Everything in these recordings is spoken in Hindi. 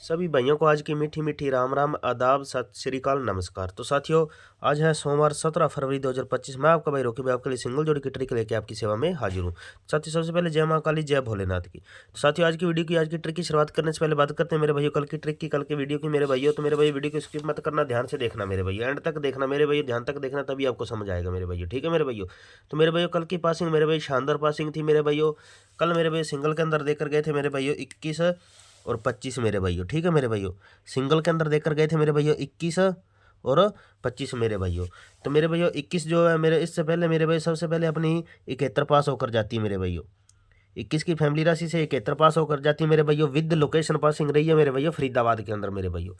सभी भाइयों को आज की मीठी मीठी राम राम आदाब सत श्री अकाल नमस्कार। तो साथियों, आज है सोमवार 17 फरवरी 2025। मैं आपका भाई रोकी भाई आपके लिए सिंगल जोड़ी की ट्रिक लेके आपकी सेवा में हाजिर हूँ। साथियों, सबसे पहले जय माँ काली जय भोलेनाथ की। तो साथियों, आज की वीडियो की आज की ट्रिक की शुरुआत करने से पहले बात करते हैं मेरे भाइयों कल की ट्रिक की, कल की वीडियो की। मेरे भाइयों, तो मेरे भाई वीडियो को स्किप मत करना, ध्यान से देखना मेरे भाइयों, एंड तक देखना मेरे भाइयों, ध्यान तक देखना तभी आपको समझ आएगा मेरे भाइयों। ठीक है मेरे भाइयों। तो मेरे भाइयों, कल की पासिंग मेरे भाई शानदार पासिंग थी मेरे भाइयों। कल मेरे भाई सिंगल के अंदर देकर गए थे मेरे भाइयों 21 और 25 मेरे भाइयों। ठीक है मेरे भाइयों, सिंगल के अंदर देकर गए थे मेरे भाइयों 21 और 25 मेरे भाइयों। तो मेरे भाइयों 21 जो है मेरे, इससे पहले मेरे भाई सबसे पहले अपनी 71 पास होकर जाती है मेरे भाइयों। 21 की फैमिली राशि से 71 पास होकर जाती है मेरे भैया, विद लोकेशन पासिंग रही है मेरे भैया फरीदाबाद के अंदर मेरे भैया।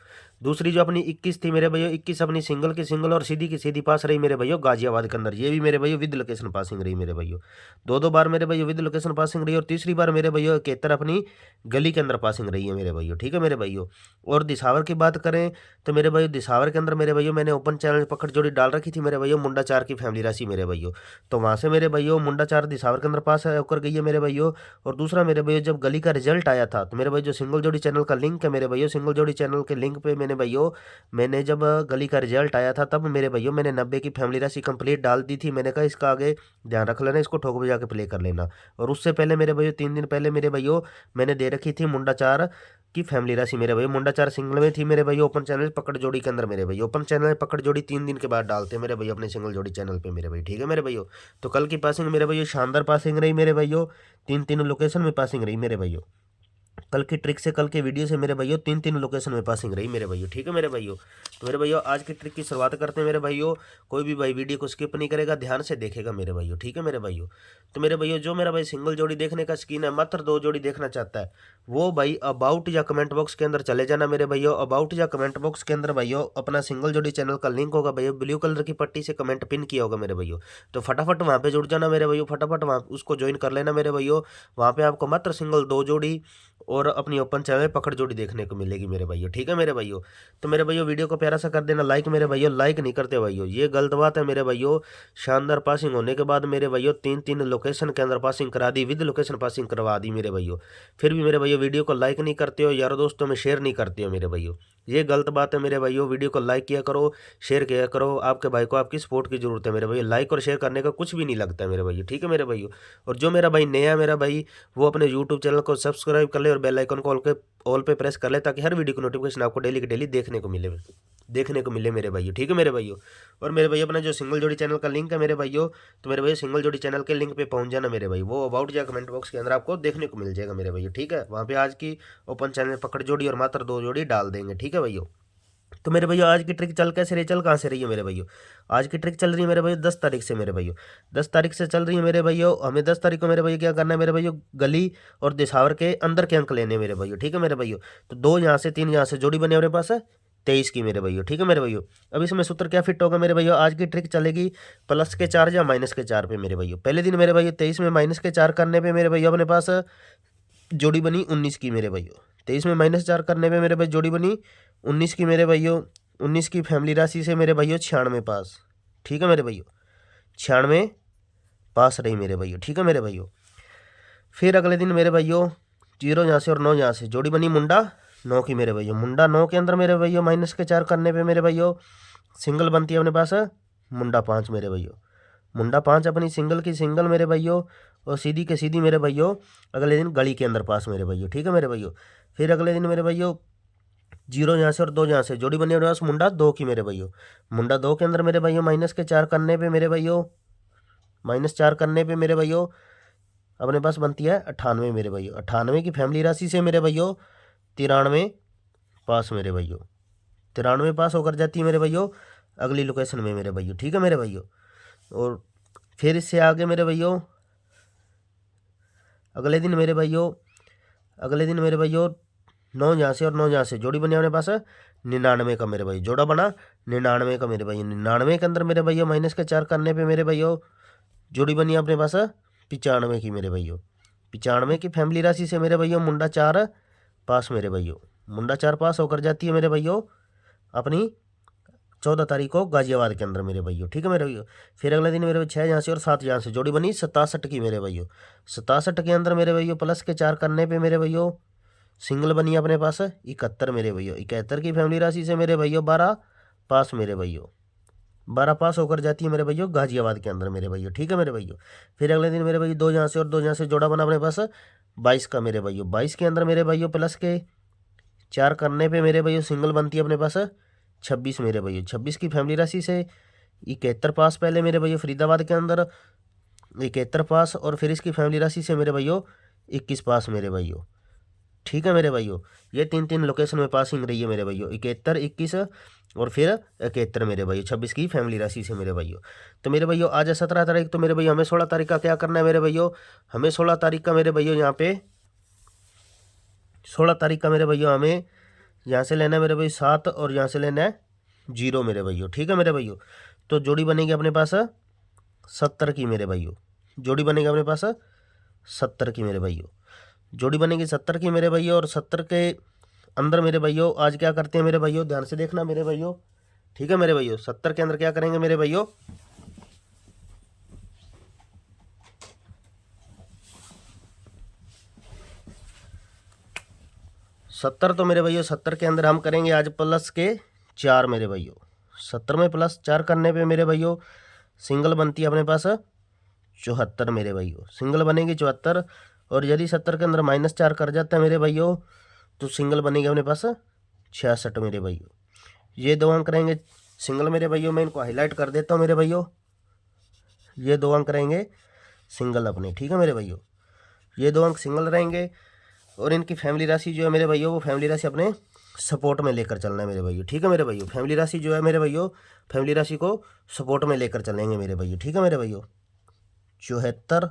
दूसरी जो अपनी 21 थी मेरे भैया, 21 अपनी सिंगल की सिंगल और सीधी की सीधी पास रही मेरे भैया गाजियाबाद के अंदर, ये भी मेरे भैया विद लोकेशन पासिंग रही मेरे भैया। दो बार मेरे भैया विद लोकेशन पासिंग रही और तीसरी बार मेरे भैया 71 अपनी गली के अंदर पासिंग रही है मेरे भैया। ठीक है मेरे भैया। और दिसावर की बात करें तो मेरे भैया दिसावर के अंदर मेरे भैया मैंने ओपन चैनल पकड़ जोड़ी डाल रखी थी मेरे भैया मुंडा 4 की फैमिली राशि मेरे भैया। तो वहाँ से मेरे भैया मुंडा 4 दिसावर के अंदर पास होकर गई है मेरे भैया। और दूसरा मेरे भैया, जब गली का रिजल्ट आया था तो मेरे भाई जो सिंगल जोड़ी चैनल का लिंक है मेरे भैया, सिंगल जोड़ी चैनल के लिंक पे मैंने भैया, मैंने जब गली का रिजल्ट आया था तब मेरे भैया मैंने 90 की फैमिली राशि कंप्लीट डाल दी थी। मैंने कहा इसका आगे ध्यान रख लेना, इसको ठोक बजा के प्ले कर लेना। और उससे पहले मेरे भैया 3 दिन पहले मेरे भैया मैंने दे रखी थी मुंडा 4 की फैमिली राशि मेरे भैया। मुंडा 4 सिंगल में थी मेरे भैया ओपन चैनल पकड़ जोड़ी के अंदर मेरे भैया। ओपन चैनल पकड़ जोड़ी 3 दिन के बाद डालते हैं मेरे भैया अपने सिंगल जोड़ी चैनल पे मेरे भैया। ठीक है मेरे भैया। तो कल की पासिंग मेरे भैया शानदार पासिंग रही मेरे भैया, 3 लोकेशन में पासिंग रही मेरे भैया। कल की ट्रिक से, कल के वीडियो से मेरे भाइयों 3 लोकेशन में पासिंग रही मेरे भाइयों। ठीक है मेरे भाइयों। तो मेरे भाइयों, आज की ट्रिक की शुरुआत करते हैं मेरे भाइयों। कोई भी भाई वीडियो को स्किप नहीं करेगा, ध्यान से देखेगा मेरे भाइयों। ठीक है मेरे भाइयों। तो मेरे भाइयों, जो मेरा भाई सिंगल जोड़ी देखने का शौकीन है, मात्र 2 जोड़ी देखना चाहता है, वो भाई अबाउट या कमेंट बॉक्स के अंदर चले जाना मेरे भाइयों। अबाउट या कमेंट बॉक्स के अंदर भाइयों अपना सिंगल जोड़ी चैनल का लिंक होगा भैया, ब्लू कलर की पट्टी से कमेंट पिन किया होगा मेरे भाइयों। तो फटाफट वहाँ पे जुड़ जाना मेरे भाइयों, फटाफट वहाँ उसको ज्वाइन कर लेना मेरे भाइयों। वहाँ पे आपको मात्र सिंगल 2 जोड़ी और अपनी ओपन चैनल पकड़ जोड़ी देखने को मिलेगी मेरे भाइयों। ठीक है मेरे भाइयों। तो मेरे भाइयों, वीडियो को प्यारा सा कर देना लाइक मेरे भाइयों, लाइक नहीं करते भाइयों, ये गलत बात है मेरे भाइयों। शानदार पासिंग होने के बाद मेरे भाइयों 3 लोकेशन के अंदर पासिंग करा दी, विद लोकेशन पासिंग करवा दी मेरे भाइयों। फिर भी मेरे भाइयों वीडियो को लाइक नहीं करते हो, यार दोस्तों में शेयर नहीं करते हो मेरे भाइयों, ये गलत बात है मेरे भाइयों। वीडियो को लाइक किया करो, शेयर किया करो, आपके भाई को आपकी सपोर्ट की जरूरत है मेरे भाइयों। लाइक और शेयर करने का कुछ भी नहीं लगता है मेरे भाइयों। ठीक है मेरे भाइयों। और जो मेरा भाई नया मेरा भाई, वो अपने यूट्यूब चैनल को सब्सक्राइब कर ले और बेल आइकन को ऑल पे प्रेस कर ले, ताकि हर वीडियो की नोटिफिकेशन आपको डेली की डेली देखने को मिले मेरे भाइयों। ठीक है मेरे भाइयों। और मेरे भाई अपना जो सिंगल जोड़ी चैनल का लिंक है मेरे भाइयों, तो मेरे भाई सिंगल जोड़ी चैनल के लिंक पे पहुंच जाना मेरे भाई, वो अबाउट या कमेंट बॉक्स के अंदर आपको देखने को मिल जाएगा मेरे भाइयों। ठीक है, वहाँ पे आज की ओपन चैनल पकड़ जोड़ी और मात्र 2 जोड़ी डाल देंगे। ठीक है भैया। तो मेरे भैया, आज की ट्रिक चल कैसे रही, चल कहाँ से रही है मेरे भैया। आज की ट्रिक चल रही है मेरे भैया 10 तारीख से मेरे भैया। 10 तारीख से चल रही है मेरे भैया। हमें 10 तारीख को मेरे भैया क्या करना है मेरे भैया, गली और दिसावर के अंदर के अंक लेने मेरे भैया। ठीक है मेरे भैया। तो 2 यहाँ से 3 यहाँ से जोड़ी बनी अपने पास है 23 की मेरे भैया। ठीक है मेरे भैया। अब इसमें सूत्र क्या फिट होगा मेरे भैया, आज की ट्रिक चलेगी प्लस के 4 या माइनस के 4 पे मेरे भैया। पहले दिन मेरे भैया 23 में माइनस के 4 करने पे मेरे भैया अपने पास जोड़ी बनी 19 की मेरे भैया। 23 में -4 करने पे मेरे भाई जोड़ी बनी 19 की मेरे भैया। 19 की फैमिली राशि से मेरे भैया 96 पास। ठीक है मेरे भैया। 96 पास रही मेरे भैया। ठीक है मेरे भैया। फिर अगले दिन मेरे भैया 0 यहाँ से और 9 यहाँ से जोड़ी बनी मुंडा 9 की मेरे भैया। मुंडा 9 के अंदर मेरे भैया -4 करने पे मेरे भैया सिंगल बनती है अपने पास मुंडा 5 मेरे भैया। मुंडा 5 अपनी सिंगल की सिंगल मेरे भैया, और सीधी के सीधी मेरे भैया अगले दिन गली के अंदर पास मेरे भैया। ठीक है मेरे भैया। फिर अगले दिन मेरे भैया 0 यहाँ से और 2 यहाँ से जोड़ी बनी अपने पास मुंडा 2 की मेरे भैया। मुंडा 2 के अंदर मेरे भैया -4 करने पे मेरे भैया, -4 करने पे मेरे भैया अपने पास बनती है 98 मेरे भैया। 98 की फैमिली राशि से मेरे भैया 93 पास मेरे भैया। 93 पास होकर जाती है मेरे भैया अगली लोकेशन में मेरे भैया। ठीक है मेरे भैया। और फिर इससे आगे मेरे भैया अगले दिन मेरे भैया 9 यहाँ से और 9 यहाँ से जोड़ी बनी अपने पास 99 का मेरे भाई, जोड़ा बना 99 का मेरे भाई। 99 के अंदर मेरे भैया -4 करने पे मेरे भैया जोड़ी बनी अपने पास 95 की मेरे भैया। 95 की फैमिली राशि से मेरे भैया मुंडा 4 पास मेरे भैया। मुंडा 4 पास होकर जाती है मेरे भैया अपनी 14 तारीख को गाजियाबाद के अंदर मेरे भैया। ठीक है मेरे भैया। फिर अगले दिन मेरे 6 यहाँ से और 7 यहाँ से जोड़ी बनी 67 की मेरे भैया। 67 के अंदर मेरे भैया +4 करने पे मेरे भैया सिंगल बनी अपने पास 71 मेरे भैया। 71 की फैमिली राशि से मेरे भैया 12 पास मेरे भैया, 12 पास होकर जाती है मेरे भैया गाजियाबाद के अंदर मेरे भैया। ठीक है मेरे भैया। फिर अगले दिन मेरे भैया 2 यहाँ से और 2 यहाँ से जोड़ा बना अपने पास 22 का मेरे भैया। 22 के अंदर मेरे भैया प्लस के 4 करने पे मेरे भैया सिंगल बनती है अपने पास 26 मेरे भैया। 26 की फैमिली राशि से 71 पास पहले मेरे भैया फरीदाबाद के अंदर 71 पास, और फिर इसकी फैमिली राशि से मेरे भैया 21 पास मेरे भैया। ठीक है मेरे भाइयों, ये 3 लोकेशन में पासिंग रही है मेरे भाइयों, 71, 21 और फिर 71 मेरे भाइयों। 26 की फैमिली राशि से मेरे भाइयों। तो मेरे भाइयों आज है 17 तारीख, तो मेरे भाइयों हमें 16 तारीख का क्या करना है मेरे भाइयों। हमें 16 तारीख का मेरे भाइयों यहाँ पे 16 तारीख का मेरे भैया हमें यहाँ से लेना है मेरे भाई 7 और यहाँ से लेना है 0 मेरे भैया। ठीक है मेरे भैया। तो जोड़ी बनेगी अपने पास 70 की मेरे भैया। जोड़ी बनेगी अपने पास 70 की मेरे भैया। जोड़ी बनेगी 70 की मेरे भैया। और 70 के अंदर मेरे भैया आज क्या करते हैं मेरे भैया, ध्यान से देखना मेरे भैया। ठीक है मेरे भैया। 70 के अंदर क्या करेंगे मेरे भैया, 70 तो मेरे भैया 70 के अंदर हम करेंगे आज प्लस के 4 मेरे भैया। 70 में प्लस 4 करने पे मेरे भैया सिंगल बनती है अपने पास 74 मेरे भैया। सिंगल बनेगी 74, और यदि 70 के अंदर -4 कर जाता है मेरे भैया तो सिंगल बनेगी अपने पास 66 मेरे भैया। ये 2 अंक रहेंगे सिंगल मेरे भैया। मैं इनको हाईलाइट कर देता हूँ मेरे भैया। ये 2 अंक रहेंगे सिंगल अपने। ठीक है मेरे भैया। ये 2 अंक सिंगल रहेंगे, और इनकी फैमिली राशि जो है मेरे भैया वो फैमिली राशि अपने सपोर्ट में लेकर चलना है मेरे भैया। ठीक है मेरे भैया। फैमिली राशि जो है मेरे भैया फैमिली राशि को सपोर्ट में लेकर चलेंगे मेरे भैया। ठीक है मेरे भैया। 74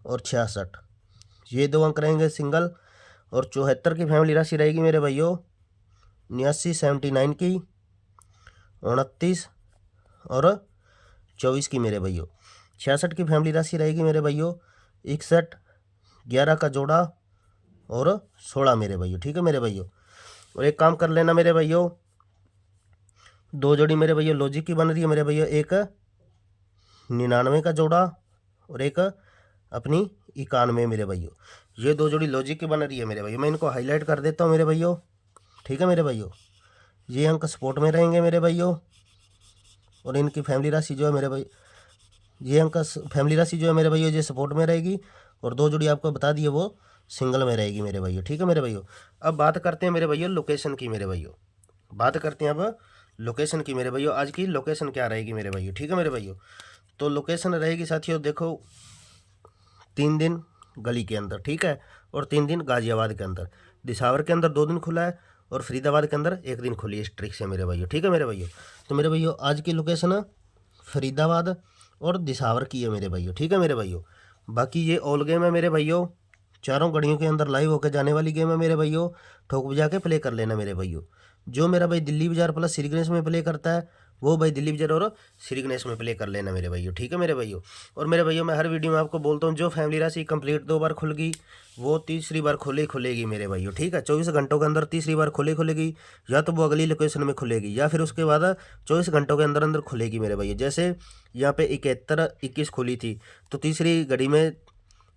और 66 ये 2 अंक रहेंगे सिंगल, और 74 की फैमिली राशि रहेगी मेरे भैया 79, 79 की 29 और 24 की मेरे भैया। 66 की फैमिली राशि रहेगी मेरे भैया 61, 11 का जोड़ा और 16 मेरे भैया। ठीक है मेरे भैया। और एक काम कर लेना मेरे भैया, 2 जोड़ी मेरे भैया लॉजिक की बन रही है मेरे भैया, एक 99 का जोड़ा और एक अपनी 91 मेरे भैया। ये 2 जोड़ी लॉजिक की बन रही है मेरे भैया। मैं इनको हाईलाइट कर देता हूँ मेरे भैया। ठीक है मेरे भैया। ये अंक सपोर्ट में रहेंगे मेरे भैया, और इनकी फैमिली राशि जो है मेरे भाई, ये अंक फैमिली राशि जो है मेरे भैया ये सपोर्ट में रहेगी, और 2 जोड़ी आपको बता दिए वो सिंगल में रहेगी मेरे भैया। ठीक है मेरे भैया। अब बात करते हैं मेरे भैया लोकेशन की मेरे भैया। बात करते हैं अब लोकेशन की मेरे भैया। आज की लोकेशन क्या रहेगी मेरे भैया। ठीक है मेरे भैया। तो लोकेशन रहेगी साथियों देखो 3 दिन गली के अंदर, ठीक है, और 3 दिन गाजियाबाद के अंदर। दिसावर के अंदर 2 दिन खुला है, और फरीदाबाद के अंदर 1 दिन खुली है इस ट्रिक से मेरे भैया। ठीक है मेरे भैया। तो मेरे भैया आज की लोकेशन फरीदाबाद और दिसावर की है मेरे भैया। ठीक है मेरे भैया। बाकी ये ऑल गेम है मेरे भैया, चारों घड़ियों के अंदर लाइव होकर जाने वाली गेम है मेरे भैया। ठोक बजा के प्ले कर लेना मेरे भैया। जो मेरा भाई दिल्ली बाजार प्लस श्री गणेश में प्ले करता है वो भाई दिल्ली बाजार और श्री गणेश में प्ले कर लेना मेरे भैया। ठीक है मेरे भैया। और मेरे भैया मैं हर वीडियो में आपको बोलता हूँ जो फैमिली राशि कंप्लीट 2 बार खुल गई वो तीसरी बार खुलेगी मेरे भैया। ठीक है, 24 घंटों के अंदर तीसरी बार खुलेगी, या तो वो अगली लोकेशन में खुलेगी या फिर उसके बाद 24 घंटों के अंदर अंदर खुलेगी मेरे भैया। जैसे यहाँ पे 71, 21 खुली थी, तो तीसरी घड़ी में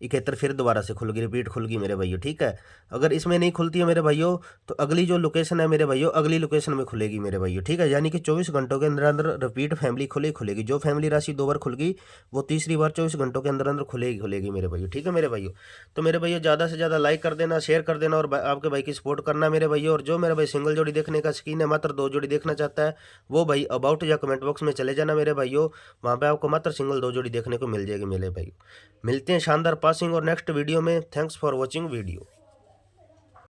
71 फिर दोबारा से खुल गई, रिपीट खुल गई मेरे भैया। ठीक है, अगर इसमें नहीं खुलती है मेरे भाइयों तो अगली जो लोकेशन है मेरे भाइयों अगली लोकेशन में खुलेगी मेरे भैया। ठीक है, यानी कि 24 घंटों के अंदर अंदर रिपीट फैमिली खुलेगी। जो फैमिली राशि 2 बार खुल गई वो तीसरी बार 24 घंटों के अंदर अंदर खुलेगी मेरे भैया। ठीक है मेरे भैया। तो मेरे भैया ज़्यादा से ज़्यादा लाइक कर देना, शेयर कर देना, और आपके भाई की सपोर्ट करना मेरे भैया। और जो मेरा भाई सिंगल जोड़ी देखने का शौकीन है, मात्र 2 जोड़ी देखना चाहता है, वो भाई अबाउट या कमेंट बॉक्स में चले जाना मेरे भाइयों। वहाँ पे आपको मात्र सिंगल 2 जोड़ी देखने को मिल जाएगी मेरे भाई। मिलते हैं शानदार पासिंग और नेक्स्ट वीडियो में। Thanks for watching video.